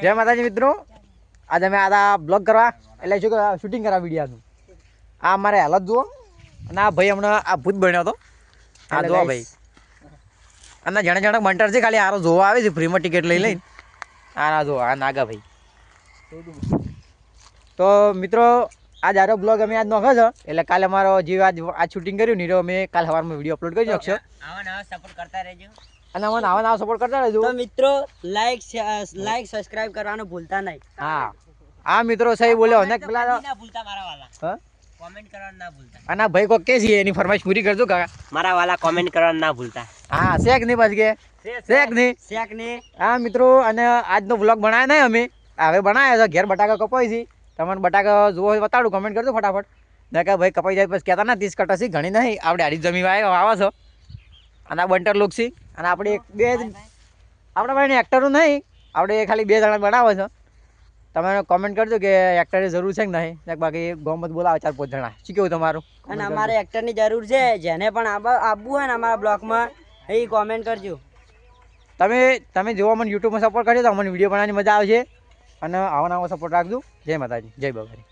જય માતાજી મિત્રો, આજે અમે આદા બ્લોગ કરવા એટલે શું કે શૂટિંગ કરવા વિડીયાનું. આ અમારે હાલત જુઓ અને આ ભાઈ હમણાં આ ભૂત બન્યો હતો. આ જુઓ ભાઈ, અને જણે જણે બંટર છે, ખાલી આરો જોવા આવે છે ફ્રીમાં ટિકિટ લઈ લઈને. આ જુઓ, આ નાગા ભાઈ. તો મિત્રો આજ આરો બ્લોગ અમે આજ નોખો છો એટલે કાલે અમારો જે આજ શૂટિંગ કર્યું ને અમે કાલે સવારમાં વિડીયો અપલોડ કરી નાખશો. આવા નવા સપોર્ટ કરતા રહેજો અને અમને આવા નવા સપોર્ટ કરતા રહેજો. તો મિત્રો લાઈક સબસ્ક્રાઇબ કરવાનું ભૂલતા નહીં. હા આ મિત્રો સહી બોલ્યો ને પેલા ના ભૂલતા મારા વાલા. હા કોમેન્ટ કરવાનું ના ભૂલતા. અને ભાઈ કોક કે છે એની ફરમાઈશ પૂરી કરજો કાકા. મારા વાલા કોમેન્ટ કરવાનું ના ભૂલતા. હા શેક નહીં પાછ કે શેક નહીં. હા મિત્રો, અને આજનો વ્લોગ બનાવ્યો નહીં અમે, હવે બનાવ્યો છે. ઘેર બટાકા કપાય છે, તમને બટાકા જુઓ બતાડું, કમેન્ટ કરજો ફટાફટ. ને કે ભાઈ કપાઈ જાય પછી કહેતા ના 30 કટા છે, ઘણી નહીં આપણે આડી જમી આવે છે. અને આ બંટર લુક છે. અને આપણે બે આપણા ભાઈને એક્ટરનું નહીં, આપણે ખાલી 2 જણા બનાવે છે. તમે કોમેન્ટ કરજો કે એક્ટરની જરૂર છે કે નહીં, બાકી ગોમત બોલાવે 4-5 જણા. શું કેવું તમારું? અને અમારે એક્ટરની જરૂર છે, જેને પણ આવવું હોય ને અમારા બ્લોગમાં એ કોમેન્ટ કરજો. તમે જોવા મને યુટ્યુબમાં સપોર્ટ કરજો તો અમને વિડીયો બનાવવાની મજા આવશે. અને આવા નવા સપોર્ટ રાખજો. જય માતાજી, જય બાબારી.